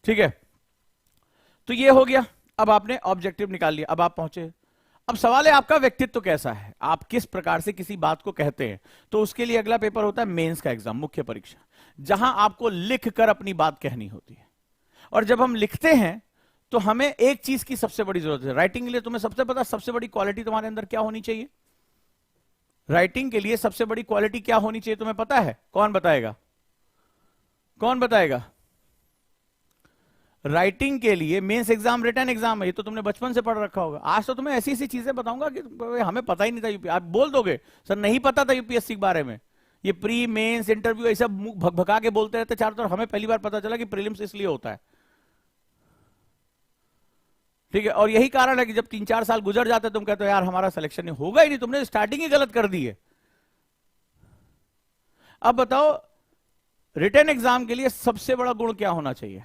ठीक है, तो ये हो गया। अब आपने ऑब्जेक्टिव निकाल लिया, अब आप पहुंचे। अब सवाल है आपका व्यक्तित्व कैसा है, आप किस प्रकार से किसी बात को कहते हैं। तो उसके लिए अगला पेपर होता है मेंस का एग्जाम, मुख्य परीक्षा, जहां आपको लिख कर अपनी बात कहनी होती है। और जब हम लिखते हैं तो हमें एक चीज की सबसे बड़ी जरूरत है राइटिंग के लिए। तुम्हें सबसे पता सबसे बड़ी क्वालिटी तुम्हारे अंदर क्या होनी चाहिए? राइटिंग के लिए सबसे बड़ी क्वालिटी क्या होनी चाहिए तुम्हें पता है? कौन बताएगा? कौन बताएगा? राइटिंग के लिए मेंस एग्जाम रिटन एग्जाम है, ये तो तुमने बचपन से पढ़ रखा होगा। आज तो तुम्हें ऐसी ऐसी चीजें बताऊंगा कि हमें पता ही नहीं था यूपीएससी। आप बोल दोगे सर नहीं पता था यूपीएससी के बारे में, ये प्री मेंस इंटरव्यू ऐसा भगा के बोलते रहते चारों तरफ। हमें पहली बार पता चला कि प्रीलिम्स इसलिए होता है, ठीक है। और यही कारण है कि जब 3-4 साल गुजर जाते तुम कहते हो यार हमारा सिलेक्शन नहीं होगा ही नहीं, तुमने स्टार्टिंग ही गलत कर दी है। अब बताओ रिटन एग्जाम के लिए सबसे बड़ा गुण क्या होना चाहिए?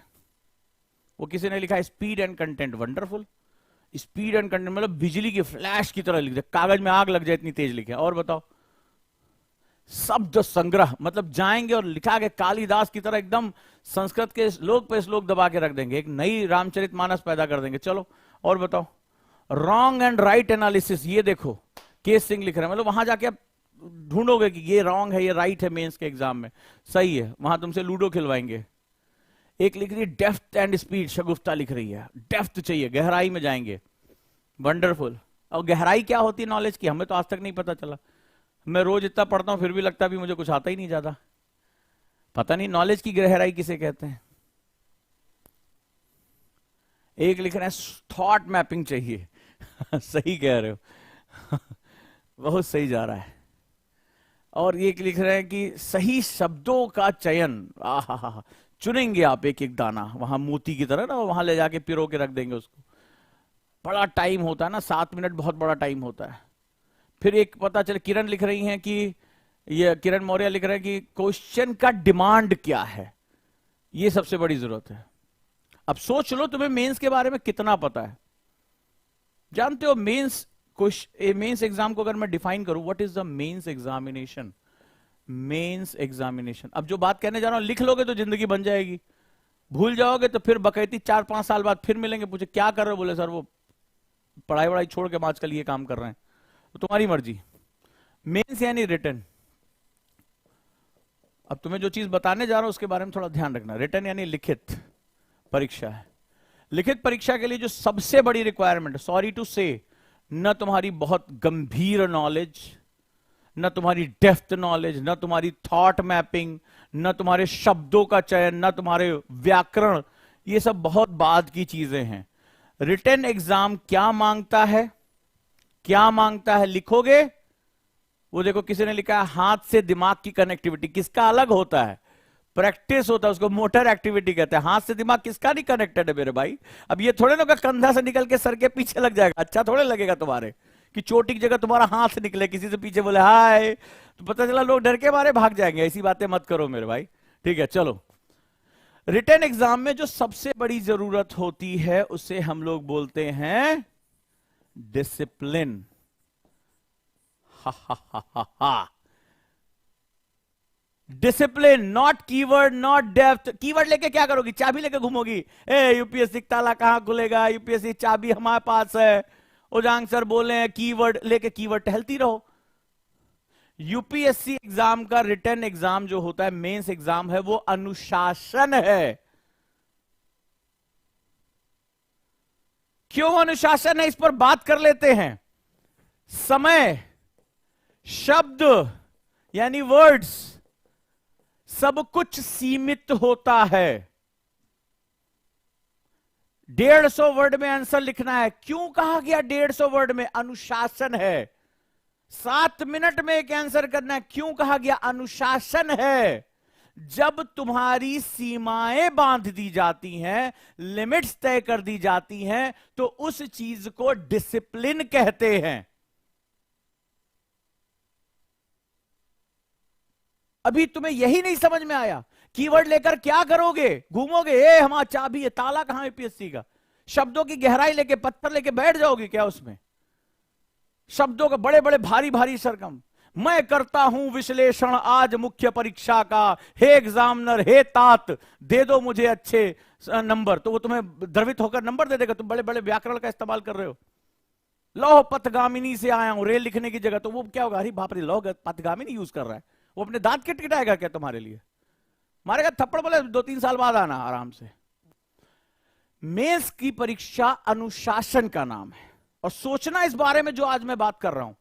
वो किसी ने लिखा speed and content, wonderful. Speed and content मतलब बिजली की फ्लैश की तरह लिख दे, कागज में आग लग जाए इतनी तेज लिखे। और बताओ शब्द संग्रह, मतलब जाएंगे और लिखा के कालिदास की तरह एकदम संस्कृत के श्लोक पे श्लोक दबा के रख देंगे, एक नई रामचरितमानस पैदा कर देंगे। चलो और बताओ रॉन्ग एंड राइट एनालिसिस, ये देखो केस सिंह लिख रहे हैं, मतलब वहां जाके आप ढूंढोगे कि ये रॉन्ग है ये राइट है, मेंस के एग्जाम में सही है, वहां तुमसे लूडो खिलवाएंगे। एक लिख रही है डेप्थ एंड स्पीड, शगुफ्ता लिख रही है, डेप्थ चाहिए, गहराई में जाएंगे, वंडरफुल। और गहराई क्या होती है नॉलेज की, हमें तो आज तक नहीं पता चला। मैं रोज इतना पढ़ता हूं फिर भी लगता भी मुझे कुछ आता ही नहीं ज्यादा, पता नहीं नॉलेज की गहराई किसे कहते हैं। एक लिख रहे हैं थॉट मैपिंग चाहिए सही कह रहे हो बहुत सही जा रहा है। और एक लिख रहे हैं कि सही शब्दों का चयन, आहा चुनेंगे आप एक एक दाना, वहां मोती की तरह ना, वहां ले जाके पिरो के रख देंगे उसको। बड़ा टाइम होता है ना, 7 मिनट बहुत बड़ा टाइम होता है। फिर एक पता चले किरण लिख रही हैं कि ये किरण मौर्य लिख रहे हैं कि क्वेश्चन का डिमांड क्या है, ये सबसे बड़ी जरूरत है। अब सोच लो तुम्हें मेंस के बारे में कितना पता है। जानते हो मेंस एग्जाम को अगर मैं डिफाइन करूं, what is the mains examination? Mains examination, अब जो बात कहने जा रहा हूं लिख लोगे तो जिंदगी बन जाएगी, भूल जाओगे तो फिर बकैती 4-5 साल बाद फिर मिलेंगे, पूछे क्या कर रहे हो, बोले सर वो पढ़ाई वढ़ाई छोड़ के हम आजकल ये काम कर रहे हैं। तो तुम्हारी मर्जी। मेंस यानी रिटन। अब तुम्हें जो चीज बताने जा रहा हूं उसके बारे में थोड़ा ध्यान रखना। रिटन यानी लिखित परीक्षा है। लिखित परीक्षा के लिए जो सबसे बड़ी रिक्वायरमेंट, सॉरी टू से, न तुम्हारी बहुत गंभीर नॉलेज, न तुम्हारी डेप्थ नॉलेज, न तुम्हारी थॉट मैपिंग, न तुम्हारे शब्दों का चयन, न तुम्हारे व्याकरण, ये सब बहुत बाद की चीजें हैं। रिटन एग्जाम क्या मांगता है? क्या मांगता है लिखोगे? वो देखो किसी ने लिखा है हाथ से दिमाग की कनेक्टिविटी, किसका अलग होता है? प्रैक्टिस होता है, उसको मोटर एक्टिविटी कहते हैं। हाथ से दिमाग किसका नहीं कनेक्टेड है मेरे भाई? अब ये थोड़े ना कंधा से निकल के सर के पीछे लग जाएगा, अच्छा थोड़े लगेगा तुम्हारे कि चोटी की जगह तुम्हारा हाथ निकले, किसी से पीछे बोले हाय तो पता चला लोग डर के मारे भाग जाएंगे। ऐसी बातें मत करो मेरे भाई, ठीक है। चलो रिटन एग्जाम में जो सबसे बड़ी जरूरत होती है उसे हम लोग बोलते हैं डिसिप्लिन। हा हा हा हा हा, discipline, not keyword, not depth. Keyword लेके क्या करोगी? चाबी लेके घूमोगी, ए यूपीएससी ताला कहां खुलेगा, यूपीएससी चाबी हमारे पास है, उजांग सर बोले हैं कीवर्ड लेके, कीवर्ड टहलती रहो। यूपीएससी एग्जाम का रिटन एग्जाम जो होता है, मेंस एग्जाम है, वो अनुशासन है। क्यों अनुशासन है इस पर बात कर लेते हैं। समय, शब्द यानी वर्ड्स, सब कुछ सीमित होता है। 150 वर्ड में आंसर लिखना है। क्यों कहा गया 150 वर्ड में? अनुशासन है। 7 मिनट में एक आंसर करना है। क्यों कहा गया? अनुशासन है। जब तुम्हारी सीमाएं बांध दी जाती हैं, लिमिट्स तय कर दी जाती हैं, तो उस चीज को डिसिप्लिन कहते हैं। अभी तुम्हें यही नहीं समझ में आया? कीवर्ड लेकर क्या करोगे? घूमोगे, ए हमारा चाबी है, ताला कहां है यूपीएससी का? शब्दों की गहराई लेके पत्थर लेके बैठ जाओगे क्या उसमें? शब्दों का बड़े बड़े भारी भारी सरगम। मैं करता हूं विश्लेषण आज मुख्य परीक्षा का, हे एग्जामिनर, हे तात, दे दो मुझे अच्छे नंबर। तो वो तुम्हें द्रवित होकर नंबर दे देगा। तुम बड़े बड़े व्याकरण का इस्तेमाल कर रहे हो। लौह पथगामिनी से आया हूं रेल लिखने की जगह, तो वो क्या होगा, अरे बाप रे लौह पथगामिनी यूज कर रहा है, वो अपने दांत किटकिटाएगा क्या तुम्हारे लिए? मारेगा थप्पड़, बोले 2-3 साल बाद आना आराम से। मेंस की परीक्षा अनुशासन का नाम है, और सोचना इस बारे में जो आज मैं बात कर रहा हूं,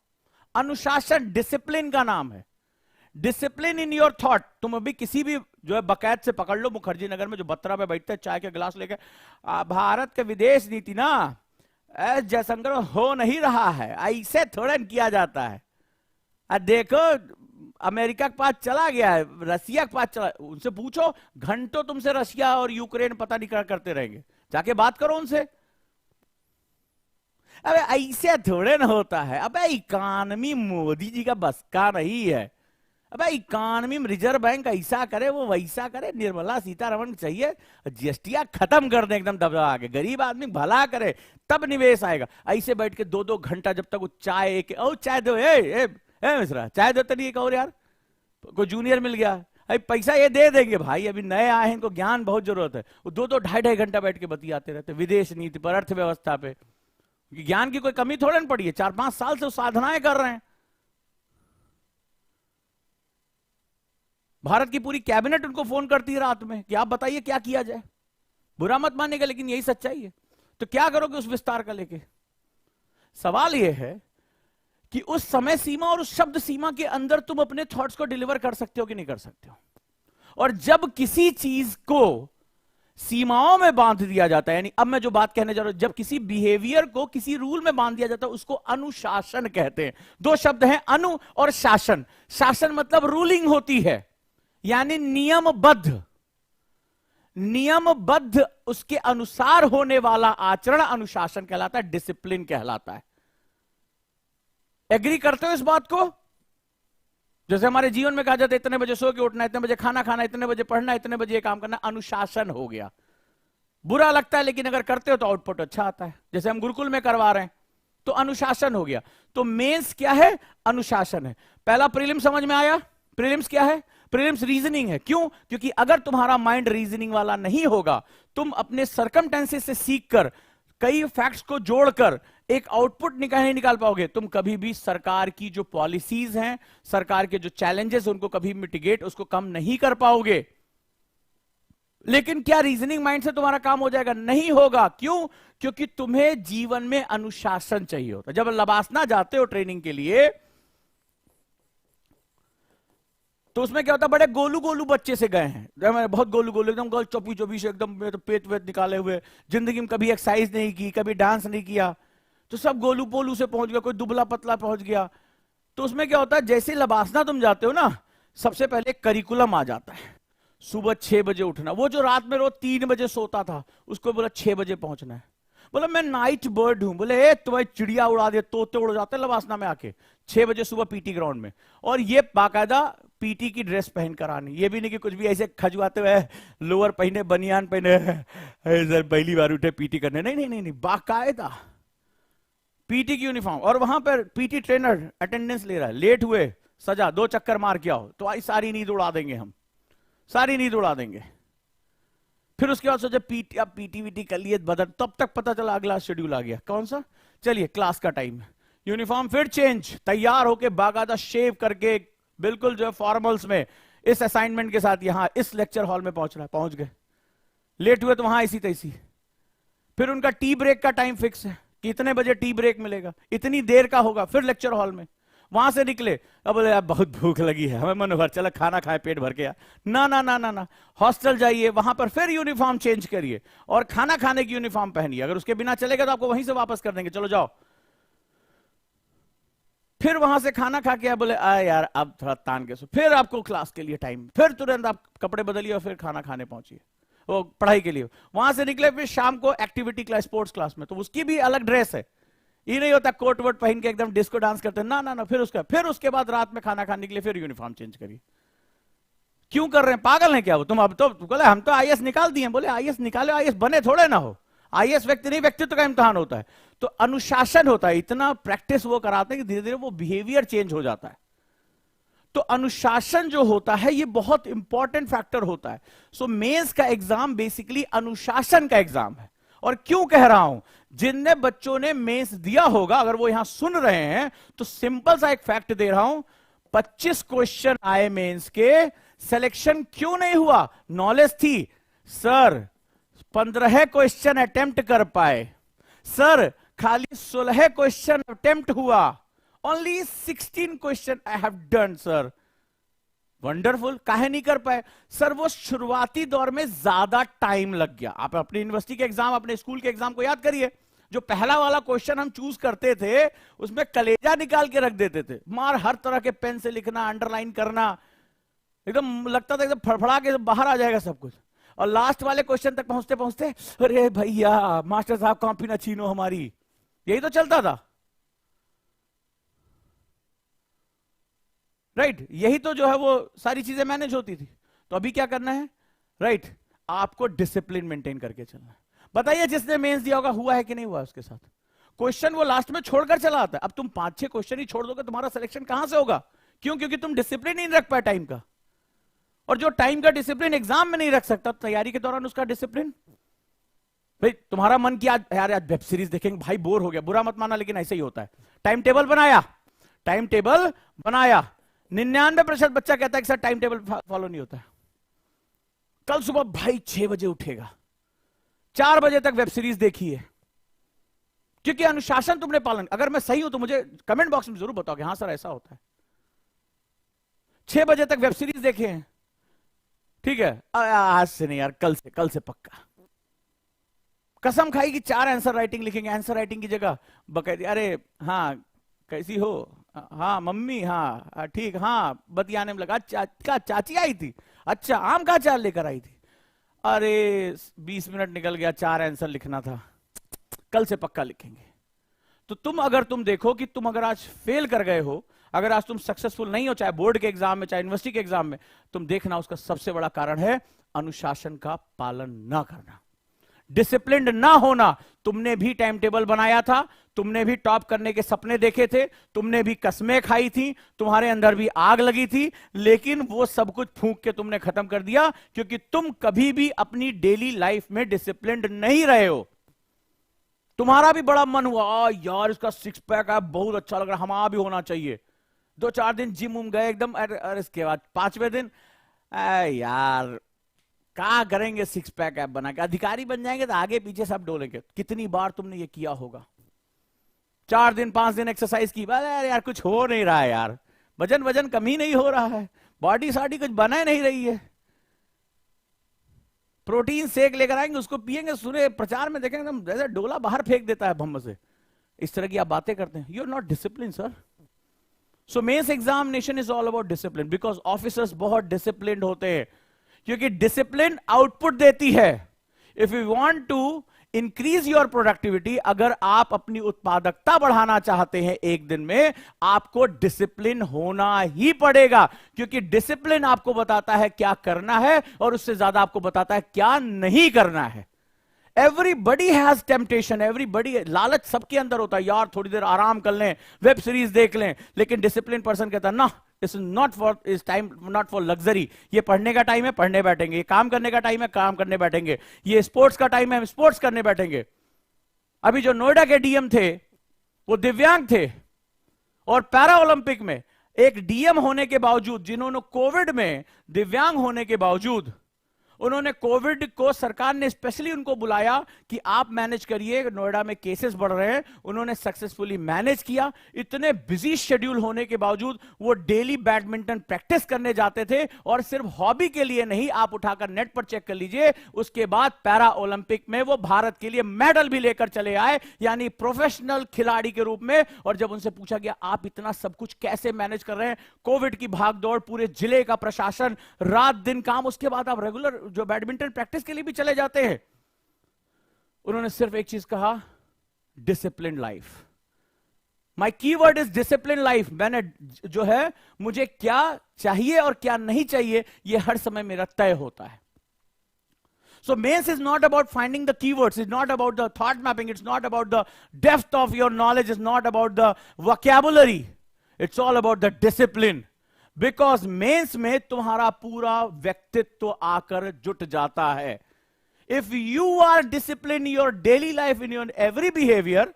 अनुशासन डिसिप्लिन का नाम है। Discipline in your thought. तुम अभी किसी भी जो है बकैत से पकड़ लो, मुखर्जी नगर में जो बत्तरा पे बैठते हैं चाय के गिलास लेके, भारत के विदेश नीति ना एस जयशंकर हो नहीं रहा है, ऐसे थोड़ा किया जाता है। देखो अमेरिका के पास चला गया है, रसिया के पास चला, उनसे पूछो, घंटों तुमसे रशिया और यूक्रेन पता नहीं क्या करते रहेंगे, जाके बात करो उनसे। अबे ऐसे थोड़े ना होता है। अबे इकॉनमी मोदी जी का बस का नहीं है। अबे इकॉनमी में रिजर्व बैंक ऐसा करे वो वैसा करे, निर्मला सीतारमण चाहिए जीएसटी खत्म कर दे एकदम दबदबा के, गरीब आदमी भला करे तब निवेश आएगा। ऐसे बैठ के 2-2 घंटा जब तक वो चाय चाय दो, ए मिश्रा चाय दो तनी एक और यार, कोई जूनियर मिल गया, अभी पैसा ये दे देंगे भाई, अभी नए आए हैं इनको ज्ञान बहुत जरूरत है। वो 2-2 ढाई घंटा बैठ के बतियाते रहते विदेश नीति पर, अर्थव्यवस्था पे। ज्ञान की कोई कमी थोड़ा ना पड़ी है, 4-5 साल से वो साधनाएं कर रहे हैं। भारत की पूरी कैबिनेट उनको फोन करती है रात में कि आप बताइए क्या किया जाए। बुरा मत मानेगा लेकिन यही सच्चाई है। तो क्या करोगे उस विस्तार का लेके? सवाल यह है कि उस समय सीमा और उस शब्द सीमा के अंदर तुम अपने थॉट्स को डिलीवर कर सकते हो कि नहीं कर सकते हो। और जब किसी चीज को सीमाओं में बांध दिया जाता है, यानी अब मैं जो बात कहने जा रहा हूं, जब किसी बिहेवियर को किसी रूल में बांध दिया जाता है उसको अनुशासन कहते हैं। 2 शब्द हैं, अनु और शासन। शासन मतलब रूलिंग होती है, यानी नियमबद्ध, नियमबद्ध उसके अनुसार होने वाला आचरण अनुशासन कहलाता है, डिसिप्लिन कहलाता है। एग्री करते हो इस बात को? जैसे हमारे जीवन में कहा जाता है इतने बजे सो के उठना, इतने बजे खाना खाना, इतने बजे पढ़ना, इतने बजे ये काम करना, अनुशासन हो गया। बुरा लगता है लेकिन अगर करते हो तो आउटपुट अच्छा आता है। जैसे हम गुरुकुल में करवा रहे हैं तो अनुशासन हो गया। तो मेंस क्या है? अनुशासन है। पहला प्रीलिम्स समझ में आया? प्रीलिम्स क्या है? प्रीलिम्स रीजनिंग है। क्यों? क्योंकि अगर तुम्हारा माइंड रीजनिंग वाला नहीं होगा, तुम अपने सर्कमस्टेंसेस से सीखकर कई फैक्ट्स को जोड़कर एक आउटपुट नहीं निकाल पाओगे। तुम कभी भी सरकार की जो पॉलिसीज हैं, सरकार के जो चैलेंजेस, उनको कभी मिटिगेट, उसको कम नहीं कर पाओगे। लेकिन क्या रीजनिंग माइंड से तुम्हारा काम हो जाएगा? नहीं होगा। क्यों? क्योंकि तुम्हें जीवन में अनुशासन चाहिए होता है। जब लबासना जाते हो ट्रेनिंग के लिए तो उसमें क्या होता है, बड़े गोलू गोलू बच्चे से गए हैं, बहुत गोलू गोलू, एकदम गोल चौपी चौपी से, एकदम तो पेट वेट निकाले हुए, जिंदगी में कभी एक्सरसाइज नहीं की, कभी डांस नहीं किया, तो सब गोलू पोलू से पहुंच गया, कोई दुबला पतला पहुंच गया। तो उसमें क्या होता है, जैसे लबासना तुम जाते हो ना, सबसे पहले करिकुलम आ जाता है। सुबह 6 बजे उठना। वो जो रात में रोज 3 बजे सोता था उसको बोला 6 बजे पहुंचना है। बोला मैं नाइट बर्ड हूं। बोले तुम्हारी चिड़िया उड़ा दे, तोते उड़ जाते हैं लबासना में आके। 6 बजे सुबह पीटी ग्राउंड में, और ये बाकायदा पीटी की ड्रेस पहन कर आनी। ये भी नहीं कि कुछ भी ऐसे खजुआते हुए लोअर पहने, बनियान पहने, सर पहली बार उठे पीटी करने, नहीं नहीं नहीं, नहीं। बाकायदा पीटी की यूनिफॉर्म, और वहां पर पीटी ट्रेनर अटेंडेंस ले रहा है। लेट हुए, सजा, 2 चक्कर मार के आओ, तो आई सारी नींद उड़ा देंगे हम, सारी नींद उड़ा देंगे। फिर उसके बाद सोचे पीटी, अब पीटी वीटी कर लिए बदल, तब तक पता चला अगला शेड्यूल आ गया। कौन सा? चलिए क्लास का टाइम है। यूनिफॉर्म फिर चेंज, तैयार होके बाकायदा शेव करके बिल्कुल जो है फॉर्मल्स में, इस असाइनमेंट के साथ यहां इस लेक्चर हॉल में पहुंच रहा है। पहुंच गए, लेट हुए तो वहां ऐसी तैसी। फिर उनका टी ब्रेक का टाइम फिक्स है कि इतने बजे टी ब्रेक मिलेगा, इतनी देर का होगा। फिर लेक्चर हॉल में, वहां से निकले, अब बोले यार बहुत भूख लगी है, हमें मनोहर चलो खाना खाए पेट भर के यार। ना ना ना ना ना, हॉस्टल जाइए, वहां पर फिर यूनिफॉर्म चेंज करिए और खाना खाने की यूनिफॉर्म पहनिए। अगर उसके बिना चलेगा तो आपको वहीं से वापस कर देंगे, चलो जाओ। फिर वहां से खाना खा के बोले आ यार अब थोड़ा तान के सो, फिर आपको क्लास के लिए टाइम, फिर तुरंत आप कपड़े बदलिए और फिर खाना खाने पहुंचिए, वो पढ़ाई के लिए। वहां से निकले फिर शाम को एक्टिविटी क्लास, स्पोर्ट्स क्लास में, तो उसकी भी अलग ड्रेस है। ये नहीं होता कोट वोट पहन के एकदम डिस्को डांस करते, ना ना ना। फिर उसके बाद रात में खाना खाने के लिए फिर यूनिफॉर्म चेंज करिए। क्यों कर रहे हैं? पागल है क्या वो? तुम अब तो बोले हम तो आईएएस निकाल दिए। बोले आईएएस निकाले, आईएएस बने थोड़े ना हो। आईएएस व्यक्ति नहीं, व्यक्तित्व का इम्तिहान होता है। तो अनुशासन होता है, इतना प्रैक्टिस वो कराते हैं कि धीरे धीरे वो बिहेवियर चेंज हो जाता है। तो अनुशासन जो होता है ये बहुत इंपॉर्टेंट फैक्टर होता है. सो मेंस का एग्जाम बेसिकली अनुशासन का एग्जाम है. और क्यों कह रहा हूं, जिनने बच्चों ने मेंस दिया होगा, अगर वो यहां सुन रहे हैं, तो सिंपल सा एक फैक्ट दे रहा हूं. 25 क्वेश्चन आए मेंस के, सिलेक्शन क्यों नहीं हुआ? नॉलेज थी सर, 15 क्वेश्चन अटेम्प्ट कर पाए सर, खाली 16 क्वेश्चन अटेम्प्ट हुआ, only 16 question I have done sir. Wonderful. काहे नहीं कर पाए सर? वो शुरुआती दौर में ज्यादा टाइम लग गया. आप अपनी यूनिवर्सिटी के एग्जाम, अपने स्कूल के एग्जाम को याद करिए. जो पहला वाला क्वेश्चन हम चूज करते थे, उसमें कलेजा निकाल के रख देते थे. मार हर तरह के पेन से लिखना, अंडरलाइन करना, एकदम लगता था एकदम फड़फड़ा के बाहर आ जाएगा सब कुछ. और लास्ट वाले क्वेश्चन तक पहुंचते पहुंचते, अरे भैया मास्टर साहब कॉपी ना छीनो हमारी. यही तो चलता था, राइट? यही तो जो है वो सारी चीजें मैनेज होती थी. तो अभी क्या करना है, राइट? आपको डिसिप्लिन मेंटेन करके चलना है. बताइए जिसने मेंस दिया होगा, हुआ है कि नहीं हुआ उसके साथ? क्वेश्चन वो लास्ट में छोड़कर चला आता है. अब तुम 5-6 क्वेश्चन ही छोड़ दोगे, तुम्हारा सिलेक्शन कहां से होगा? क्यों? क्योंकि तुम डिसिप्लिन नहीं रख पाए टाइम का. और जो टाइम का डिसिप्लिन एग्जाम में नहीं रख सकता, तैयारी के दौरान उसका डिसिप्लिन. भाई तुम्हारा मन किया यार आज वेब सीरीज देखेंगे, भाई बोर हो गया, बुरा मत माना लेकिन ऐसे ही होता है. टाइम टेबल बनाया, टाइम टेबल बनाया. 99% बच्चा कहता है कि सर टाइम टेबल फॉलो नहीं होता है. कल सुबह भाई 6 बजे उठेगा, 4 बजे तक वेब सीरीज देखी है, क्योंकि अनुशासन तुमने पालन. अगर मैं सही हूं तो मुझे कमेंट बॉक्स में जरूर बताओगे, हाँ सर ऐसा होता है. 6 बजे तक वेब सीरीज देखे हैं, ठीक है, आज से नहीं यार, कल से पक्का. कसम खाई कि 4 आंसर राइटिंग लिखेंगे. आंसर राइटिंग की जगह बकायदे, अरे हाँ कैसी हो, हाँ मम्मी, हाँ ठीक, हाँ बतियाने में लगा. चाची आई थी, अच्छा आम का अचार लेकर आई थी. अरे 20 मिनट निकल गया, 4 आंसर लिखना था, कल से पक्का लिखेंगे. तो तुम देखो कि तुम अगर आज फेल कर गए हो, अगर आज तुम सक्सेसफुल नहीं हो, चाहे बोर्ड के एग्जाम में, चाहे यूनिवर्सिटी के एग्जाम में, तुम देखना उसका सबसे बड़ा कारण है अनुशासन का पालन ना करना, डिसिप्लिन्ड ना होना. तुमने भी टाइम टेबल बनाया था, तुमने भी टॉप करने के सपने देखे थे, तुमने भी कसमें खाई थी, तुम्हारे अंदर भी आग लगी थी, लेकिन वो सब कुछ फूंक के तुमने खत्म कर दिया, क्योंकि तुम कभी भी अपनी डेली लाइफ में डिसिप्लिन्ड नहीं रहे हो. तुम्हारा भी बड़ा मन हुआ, यार इसका 6 पैक है, बहुत अच्छा लग रहा है, हमारा भी होना चाहिए. 2-4 दिन जिम गए एकदम, और इसके बाद 5वें दिन यार क्या करेंगे, 6 पैक ऐप बना के अधिकारी बन जाएंगे तो आगे पीछे सब डोलेंगे. कितनी बार तुमने ये किया होगा? 4 दिन 5 दिन एक्सरसाइज की, अरे यार कुछ हो नहीं रहा है यार, वजन कम ही नहीं हो रहा है, बॉडी साडी कुछ बना नहीं रही है. प्रोटीन शेक लेकर आएंगे, उसको पिएंगे, सुने प्रचार में देखेंगे एकदम जैसे डोला बाहर फेंक देता है भम्म से. इस तरह की आप बातें करते हैं. You are not discipline sir. So mains examination is all about discipline, because officers बहुत डिसिप्लिन्ड होते हैं, क्योंकि डिसिप्लिन आउटपुट देती है. If you want to increase your productivity, अगर आप अपनी उत्पादकता बढ़ाना चाहते हैं एक दिन में, आपको डिसिप्लिन होना ही पड़ेगा, क्योंकि डिसिप्लिन आपको बताता है क्या करना है और उससे ज्यादा आपको बताता है क्या नहीं करना है. एवरीबडी हैज टेम्पटेशन, एवरीबडी, लालच सबके अंदर होता है, यार थोड़ी देर आराम कर लें, वेब सीरीज देख लें, लेकिन डिसिप्लिन पर्सन कहता है ना, इट्स नॉट फॉर, इस टाइम नॉट फॉर लग्जरी. ये पढ़ने का टाइम है, पढ़ने बैठेंगे. ये काम करने का टाइम है, काम करने बैठेंगे. ये स्पोर्ट्स का टाइम है, स्पोर्ट्स करने बैठेंगे. अभी जो नोएडा के डीएम थे वो दिव्यांग थे, और पैरा ओलंपिक में एक डीएम होने के बावजूद, जिन्होंने कोविड में दिव्यांग होने के बावजूद, उन्होंने कोविड को, सरकार ने स्पेशली उनको बुलाया कि आप मैनेज करिए, नोएडा में केसेस बढ़ रहे हैं. उन्होंने सक्सेसफुली मैनेज किया. इतने बिजी शेड्यूल होने के बावजूद वो डेली बैडमिंटन प्रैक्टिस करने जाते थे, और सिर्फ हॉबी के लिए नहीं, आप उठाकर नेट पर चेक कर लीजिए, उसके बाद पैरा ओलंपिक में वो भारत के लिए मेडल भी लेकर चले आए, यानी प्रोफेशनल खिलाड़ी के रूप में. और जब उनसे पूछा गया आप इतना सब कुछ कैसे मैनेज कर रहे हैं, कोविड की भागदौड़, पूरे जिले का प्रशासन, रात दिन काम, उसके बाद आप रेगुलर जो बैडमिंटन प्रैक्टिस के लिए भी चले जाते हैं, उन्होंने सिर्फ एक चीज कहा, discipline life. My keyword is discipline life. मैंने जो है, मुझे क्या चाहिए और क्या नहीं चाहिए, यह हर समय मेरा तय होता है. So mains is not about finding the keywords, it's not about the thought mapping, it's not about the depth of your knowledge, it's not about the vocabulary, it's all about the discipline. Because mains में तुम्हारा पूरा व्यक्तित्व आकर जुट जाता है. If you are discipline your daily life in your every behaviour,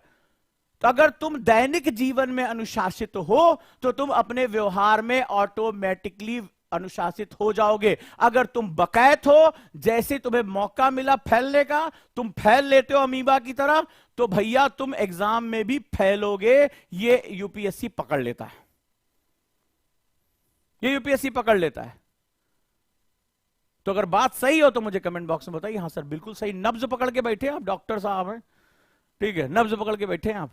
तो अगर तुम दैनिक जीवन में अनुशासित हो तो तुम अपने व्यवहार में ऑटोमेटिकली अनुशासित हो जाओगे. अगर तुम बकैत हो, जैसे तुम्हें मौका मिला फैलने का तुम फैल लेते हो अमीबा की तरह, तो भैया तुम एग्जाम में भी फैलोगे. ये यूपीएससी पकड़ लेता है, ये यूपीएससी पकड़ लेता है. तो अगर बात सही हो तो मुझे कमेंट बॉक्स में बताइए. हाँ सर बिल्कुल सही, नब्ज पकड़ के बैठे आप, डॉक्टर साहब हैं, ठीक है, नब्ज पकड़ के बैठे हैं आप.